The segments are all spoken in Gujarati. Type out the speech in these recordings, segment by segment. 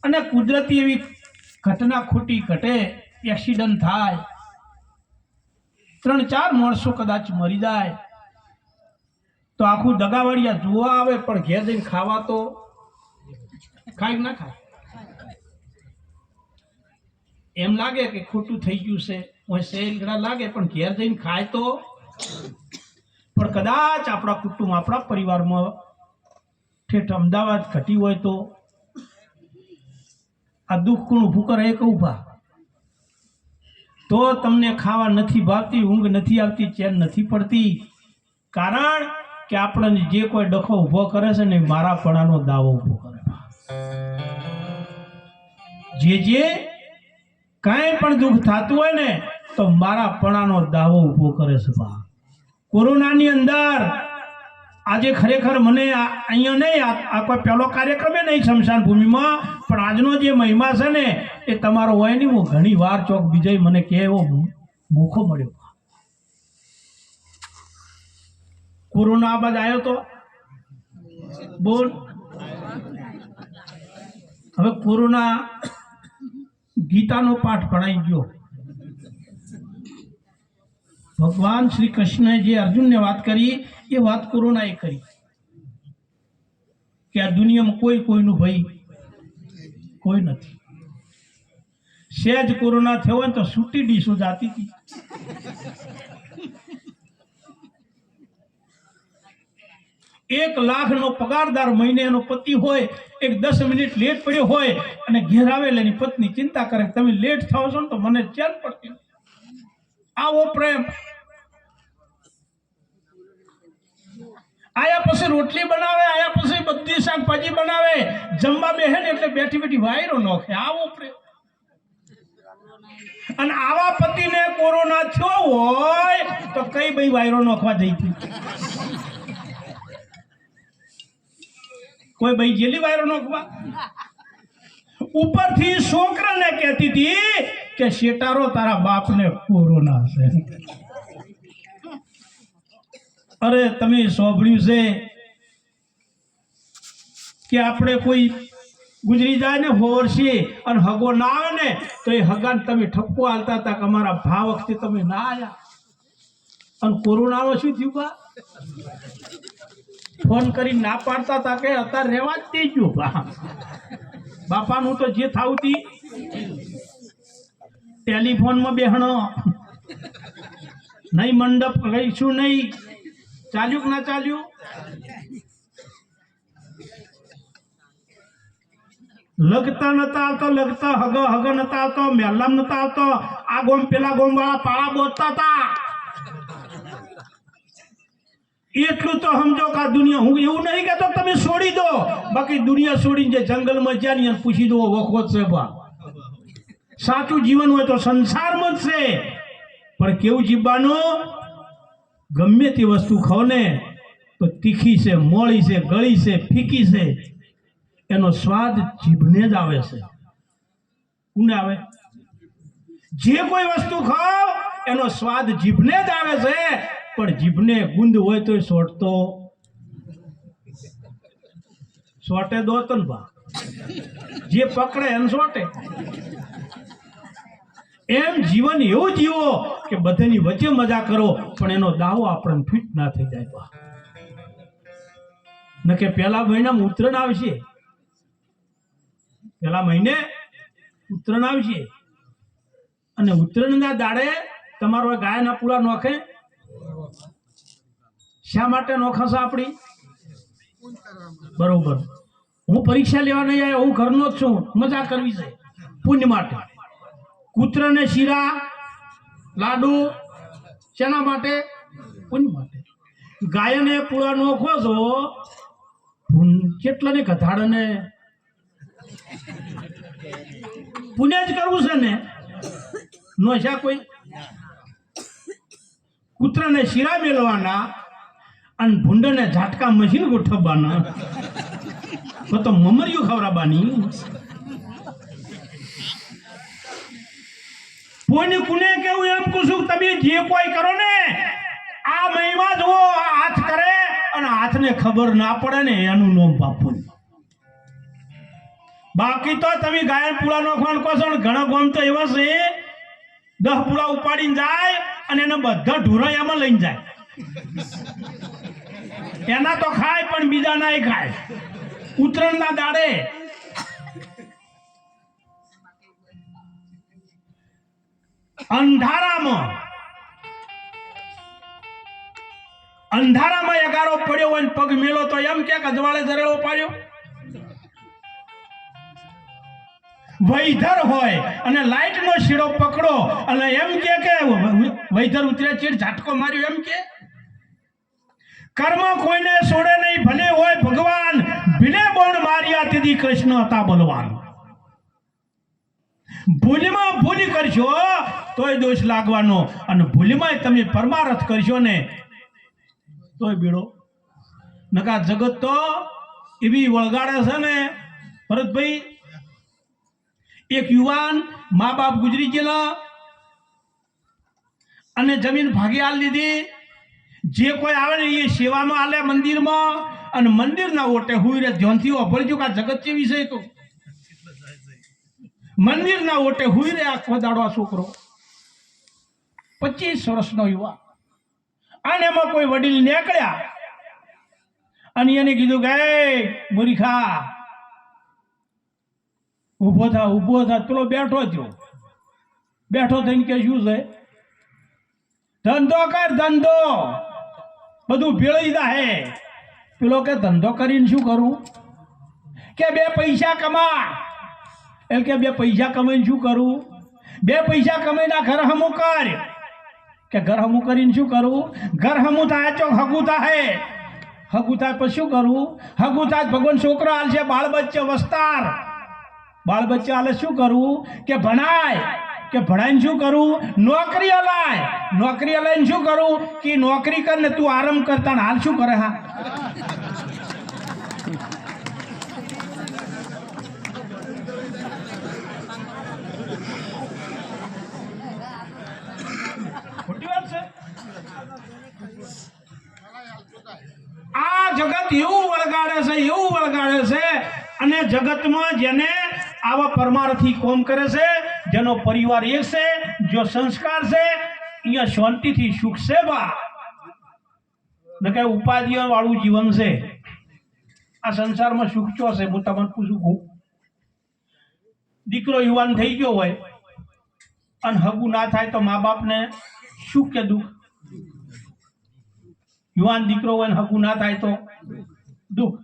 અને કુદરતી એવી ઘટના ખોટી ઘટે, એક્સિડન્ટ થાય, 3-4 માણસો કદાચ મરી જાય તો આખું દગાવાળિયા જોવા આવે, પણ ઘેર જઈને ખાવા તો ખાય ના ખાય? એમ લાગે કે ખોટું થઈ ગયું છે, શેરગડા લાગે, પણ ઘેર જઈને ખાય તો? પણ કદાચ આપણા કુટુંબ, આપણા પરિવારમાં ઠેઠ અમદાવાદ ઘટી હોય તો આ દુઃખ કોણ ઊભું કરે? એક ઊભા તો તમને ખાવા નથી ભાવતી, ઊંઘ નથી આવતી, ચેન નથી પડતી, કારણ કે આપણને જે કોઈ ડખો ઊભો કરે છે ને મારાપણાનો દાવો ઊભો કરે. જે કાંઈ પણ દુઃખ થતું હોય ને તો મારાપણાનો દાવો ઊભો કરે છે. કોરોનાની અંદર આજે ખરેખર મને અહીંયા નહીં, આ કોઈ પહેલો કાર્યક્રમ નહીં શમશાન ભૂમિમાં, પણ આજનો જે મહિમા છે ને એ તમારો હોય નહીં. હું ઘણી વાર ચોક બીજે મને કે એવો મોકો મળ્યો. કોરોના બાદ આવ્યો તો બોલ. હવે કોરોના ગીતાનો પાઠ ભણાઈ ગયો. ભગવાન શ્રી કૃષ્ણએ જે અર્જુનને વાત કરી એ વાત કોરોનાએ કરી કે આ દુનિયામાં કોઈનું ભય કોઈ નથી. સહેજ કોરોના થયો હોય તો છૂટી ડીશો જાતી હતી. $1,00,000 પગારદાર મહિને એનો પતિ હોય, એક 10 મિનિટ લેટ પડ્યો હોય અને ઘેર આવેલા એની પત્ની ચિંતા કરે તમે લેટ થાવ છો ને તો મને ચેન પડતી. આવો પ્રેમ. આયા પછી રોટલી બનાવે, આયા પછી બધી શાકભાજી બનાવે, જમવા બેહે ને એટલે બેઠી બેઠી વાયરો નોખે. આવો પ્રેમ. અને આવા પતિને કોરોના થયો હોય તો કઈ ભાઈ વાયરો નોખવા જઈ હતી? કોઈ ભાઈ જેલી વાયરો નોખવા? ઉપરથી છોકરાને કહેતી હતી કે શેટારો તારા બાપને કોરોના છે. અરે તમે સાંભળ્યું છે કે આપણે કોઈ ગુજરી જાય ને હોરશી અને હગો ના આવે ને તો એ હગાને તમે ઠપકો હાલતા હતા કે અમારા ભા વખતે તમે ના આવ્યા. અને કોરોનામાં શું થયું? બા ફોન કરી ના પાડતા હતા કે અત્યારે રહેવા જ દેજો બાપાનું તો જે થાવું હતી. ટેલિફોનમાં બેહણો નહીં, મંડપ રહીશું નહીં. ચાલ્યું કે ના ચાલ્યું? લગતા નતા આવતો, લગતા હગ નતા આવતો, મહેલામ નતા આવતો. આ ગોમ પેલા ગોમ વાળા પાળા બોલતા હતા. એટલું તો સમજો કે આ દુનિયા, હું એવું નહીં કહેતો તમે છોડી દો, બાકી દુનિયા છોડીને જે જંગલમાં જ્યાં ને પૂછી દો વખો છે. સાચું જીવન હોય તો સંસારમાં જ છે, પણ કેવું જીવવાનું? ગમે તે વસ્તુ ખાઓ ને તો તીખી છે, મોળી છે, ગળી છે, ફીકી છે, એનો સ્વાદ જીભને જ આવે છે. કોને આવે? જે કોઈ વસ્તુ ખાઓ એનો સ્વાદ જીભને જ આવે છે, પણ જીભને ગુંદ હોય તો સોટે દો તો ને બા, જે પકડે એને સોટે. એમ જીવન એવું જીવો કે બધાની વચ્ચે મજા કરો, પણ એનો દાવો આપણને ફિટ ના થઈ જાય. ન કે પહેલા મહિનામાં ઉત્તરાયણ આવશે, પહેલા મહિને ઉત્તરાયણ આવશે અને ઉત્તરાયણના દાડે તમારો ગાયના પૂળા નોખે. શા માટે નોખાશે આપણી? બરોબર. હું પરીક્ષા લેવા નહીં આવ્યો, હું ઘરનો જ છું, મજા કરવી છે પુણ્ય માટે. કૂતરાને શીરા લાડુ શેના માટે? પુણ્ય માટે. ગાયને પૂળા નોખો છો કેટલા ને કથાડને પુણ્ય જ કરવું છે ને? નોશા કોઈ? કૂતરાને શીરા મેળવાના અને ભૂંડને ઝાટકા મશીન ગોઠવવાના, તો મમરિયું ખવડાવવાની. કોઈને કુને કેવું એમ પૂછું, તમે જે કોઈ કરો ને આ મહિમા જુઓ, હાથ કરે અને હાથને ખબર ના પડે ને એનું નામ પાપ. બાકી તો તમે ગાયન પૂળા નો ખોન કહો છો ને ઘણા ગોમ તો એવા છે 10 પૂળા ઉપાડીને જાય અને એને બધા ઢોરાયામાં લઈને જાય. એના તો ખાય પણ બીજા ના ખાય. ઉત્તરાયણના દાડે અંધારામાં એગારો પડ્યો હોય ને પગ મેલો તો એમ કે અજવાળે જરેળો પાડ્યો. વૈધર હોય અને લાઈટ નો શીડો પકડો અને એમ કે વૈધર ઉતર્યા ચીડ ઝાટકો માર્યો એમ કે. કર્મ કોઈને છોડે નહીં, ભલે હોય ભગવાન, ભીલે બોણ માર્યા તેથી કૃષ્ણ હતા બલવાન. ભૂલમાં ભૂલ કરશો તોય દોષ લાગવાનો, અને ભૂલમાં તમે પરમારથ કરશો ને તોય બીડો. નકા જગત તો એવી વળગાડે છે ને ભરતભાઈ. એક યુવાન મા બાપ ગુજરી ગયેલા અને જમીન ભાગી આલ લીધી. જે કોઈ આવે ને એ સેવામાં આલે મંદિરમાં, અને મંદિરના ઓટે હુઈ રે. ધ્યાનથી અભરજો કે આ જગત છે વિષય તો મંદિરના ઓટે હુઈ રે આખો દાડો. આ છોકરો 25 વર્ષનો યુવા, અને એમાં કોઈ વડીલ નીકળ્યા અને એને કીધું કે મૂર્ખા ઉભો થા. પેલો બેઠો થયો. બેઠો થઈને કે શું છે? ધંધો કર, ધંધો બધું ભેળી જાહે. પેલો કે ધંધો કરીને શું કરું? કે 2 પૈસા કમા. એટલે કે 2 પૈસા કમાઈને શું કરું? 2 પૈસા કમાઈને ઘર હમું કર. કે ઘર હમું કરીને શું કરું? ઘર હમું થાય ચોક હગું થાય. હગું થાય પછી શું કરું? હગું થાય ભગવાન છોકરો હાલશે, બાળ બચ્ચે વસ્તાર. બાળ બચ્ચા હાલે શું કરવું? કે ભણાય. કે ભણાઈને શું કરું? નોકરી હલાય. નોકરી હલાઈને શું કરું? કે નોકરી કર ને તું આરામ કરતા. હાલ શું કરે? હા, ખોટી વાત છે. આ જગત એવું વળગાડે છે, એવું વળગાડે છે. અને જગતમાં જેને આવા પરમાર્થી કોમ કરે છે, જેનો પરિવાર એક છે, જો સંસ્કાર છે, અહીંયા શાંતિથી સુખ છે. બા ન કે ઉપાધિઓ વાળું જીવન છે. આ સંસારમાં સુખ ચો છે? હું તમને પૂછું. દીકરો યુવાન થઈ ગયો હોય અને હગું ના થાય તો મા બાપને સુખ કે દુઃખ? યુવાન દીકરો હોય ને હગું ના થાય તો દુઃખ.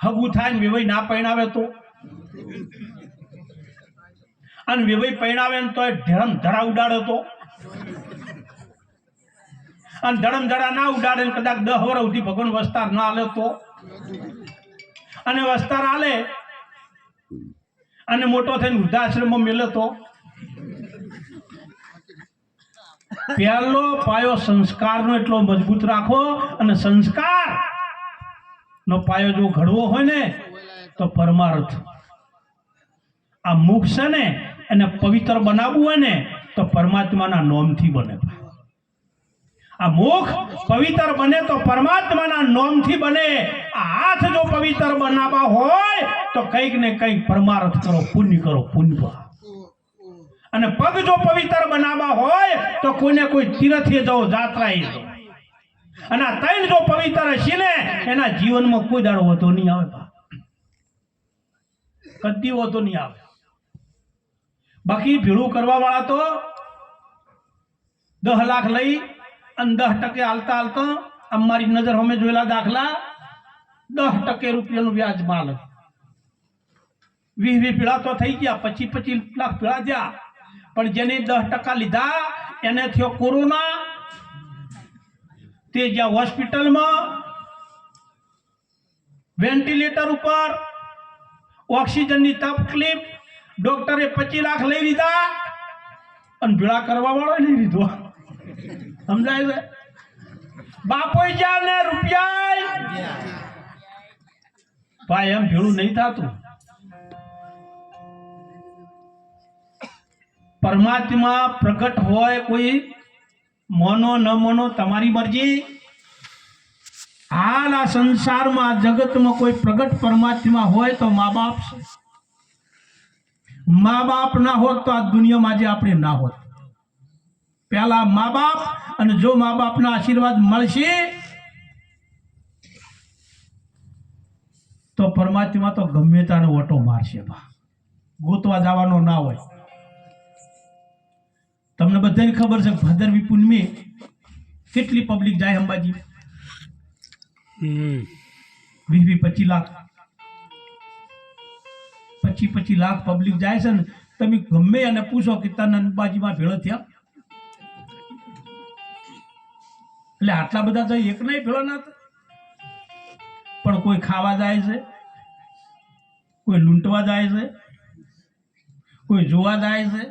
હગું થાય ને વેવાઈ ના પરણાવે તો, અને વેવાઈ પરણાવે ને તો ધરમ ધરા ઉડાડે તો, અને ધરમ ધરા ના ઉડાડે ને કદાચ 10 વર્ષ સુધી ભગવાન વસ્તાર ના આલે તો, અને વસ્તાર આલે અને મોટો થઈને વૃદ્ધાશ્રમમાં મેલે તો. પહેલો પાયો સંસ્કારનો એટલો મજબૂત રાખો, અને સંસ્કાર નો પાયો જો ઘડવો હોય ને તો પરમાર્થ. આ મુખ છે ને એને પવિત્ર બનાવવું હોય ને તો પરમાત્માના નામથી બને. આ મુખ પવિત્ર બને તો પરમાત્માના નામથી બને. આ હાથ જો પવિત્ર બનાવવા હોય તો કંઈક ને કંઈક પરમાર્થ કરો, પુણ્ય કરો, પુણ્ય. અને પગ જો પવિત્ર બનાવવા હોય તો કોઈને કોઈ તીર્થે જાઓ, જાત્રાએ જાઓ. અને આ 3 જો પવિત્ર હશે ને એના જીવનમાં કોઈ દાડો વધો નહીં આવે. કદી વધો નહીં આવે. બાકી ભેળું કરવા વાળા તો 10 લાખ લઈ અને 10% હાલતા હાલતા અમારી નજર અમે જોયેલા દાખલા 10% રૂપિયાનું વ્યાજ માલ. 20 પીળા તો થઈ ગયા, 25 લાખ પીળા થયા. પણ જેને 10% લીધા એને થયો કોરોના. તે જ્યાં હોસ્પિટલમાં વેન્ટિલેટર ઉપર ઓક્સિજનની તકલીફ, ડોક્ટરે 25 લાખ લઈ લીધા અને ભેળા કરવા વાળો નહીં લીધો. સમજાય છે? બાપો જ્યાં ને રૂપિયા ભાઈ એમ ભેળું નહીં થતું. પરમાત્મા પ્રગટ હોય, કોઈ મોનો ન મોનો તમારી મરજી. હાલ આ સંસારમાં જગતમાં કોઈ પ્રગટ પરમાત્મા હોય તો મા બાપ છે. મા બાપ ના હોત તો આ દુનિયામાં આજે આપણે ના હોત. પહેલા મા બાપ, અને જો મા બાપના આશીર્વાદ મળશે તો પરમાત્મા તો ગમે તાને ઓટો મારશે. ગોતવા જવાનો ના હોય. તમને બધાને ખબર છે ભાદરવી પૂનમે કેટલી પબ્લિક જાય અંબાજી? 20-25 લાખ 25 લાખ પબ્લિક જાય છે ને. તમે ગમે અને પૂછો કે તને અંબાજીમાં ભેળો થયા એટલે આટલા બધા તો એક નહીં ભેળો ના થાય. પણ કોઈ ખાવા જાય છે, કોઈ લૂંટવા જાય છે, કોઈ જોવા જાય છે,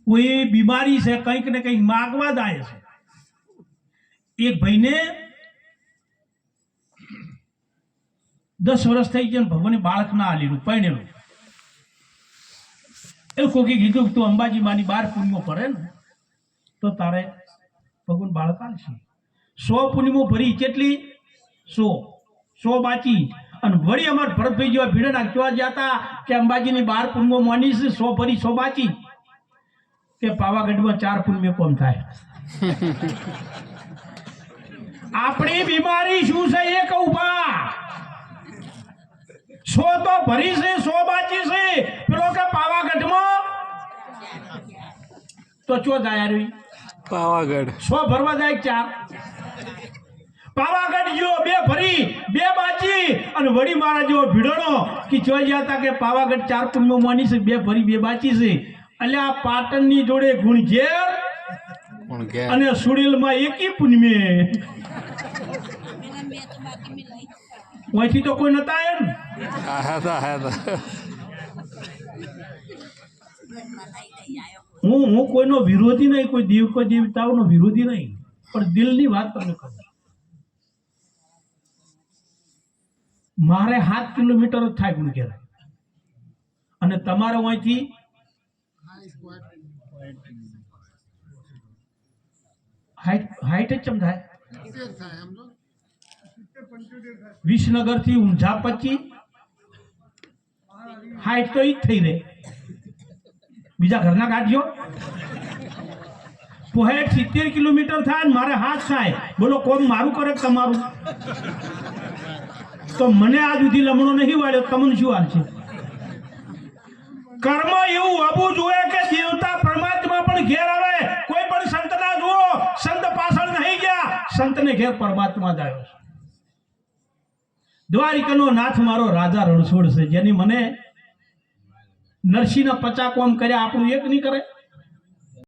કોઈ બીમારી છે કંઈક ને કંઈક માગવા જાય છે. એક ભાઈને 10 વર્ષ થઈ ગયા, ભગવાને બાળક ના આલેલું, પરણેલું. એ કોકે કીધું તું અંબાજી માની 12 પૂનમો ભરે ને તો તારે ભગવાન બાળક આલશે. 100 પૂનમો ભરી, કેટલી? 100 બાચી. અને વળી અમાર ભરતભાઈ જેવા ભીડે નાખવા જતા કે અંબાજીની 12 પૂનમો માની છે, 100 ભરી 100 બાચી. કે પાવાગઢમાં 4 પૂનમે કોમ થાય. આપણી બીમારી શું છે એ કહું બા. 100 તો ભરી છે, 100 બાચી છે. પેલો કે પાવાગઢમાં તો ચો જાય રહી પાવાગઢ 100 ભરવા જાય 4. પાવાગઢ ગયો 2 ભરી 2 બાચી. અને વળી મારા જેવો ભીડોનો કે જોઈ ગયા હતા કે પાવાગઢ 4 પૂનમો માની છે, 2 ભરી 2 બાચી છે. એટલે આ પાટણની જોડે ગુણઝેર અને સુડેલમાં એકી પૂનમે. અહીંથી તો કોઈ નતા એમ. હું કોઈનો વિરોધી નહીં, કોઈ દેવતાઓનો વિરોધી નહીં, પણ દિલની વાત તમને કહું. મારે 7 કિલોમીટર જ થાય ગુણઝેર, અને તમારે અહીંથી હાઈટ જ ચમ થાય. વિસનગર થી ઊંઝા 25, હાઈટ તો ઈ જ થઈ રહે. બીજા ઘરના કાઢજો. પોહેટ 70 કિલોમીટર થાય ને મારે 7 થાય. બોલો કોમ મારું કરે તમારું? તો મને આજ સુધી લમણો નહીં વાળ્યો, તમને શું હાલ છે? કર્મ એવું આવવું જોઈએ કે દેવતા પરમાત્મા પણ ઘેર આવે. કોઈ પણ સંત ના જુઓ, સંત પાછળ નહીં ગયા, સંતને ઘેર પરમાત્મા જ આવ્યો. દ્વારિકાનો નાથ મારો રાજા રણછોડ છે, જેની મને નરસિંહના 50 કોમ કર્યા, આપણું એક નહીં કરે.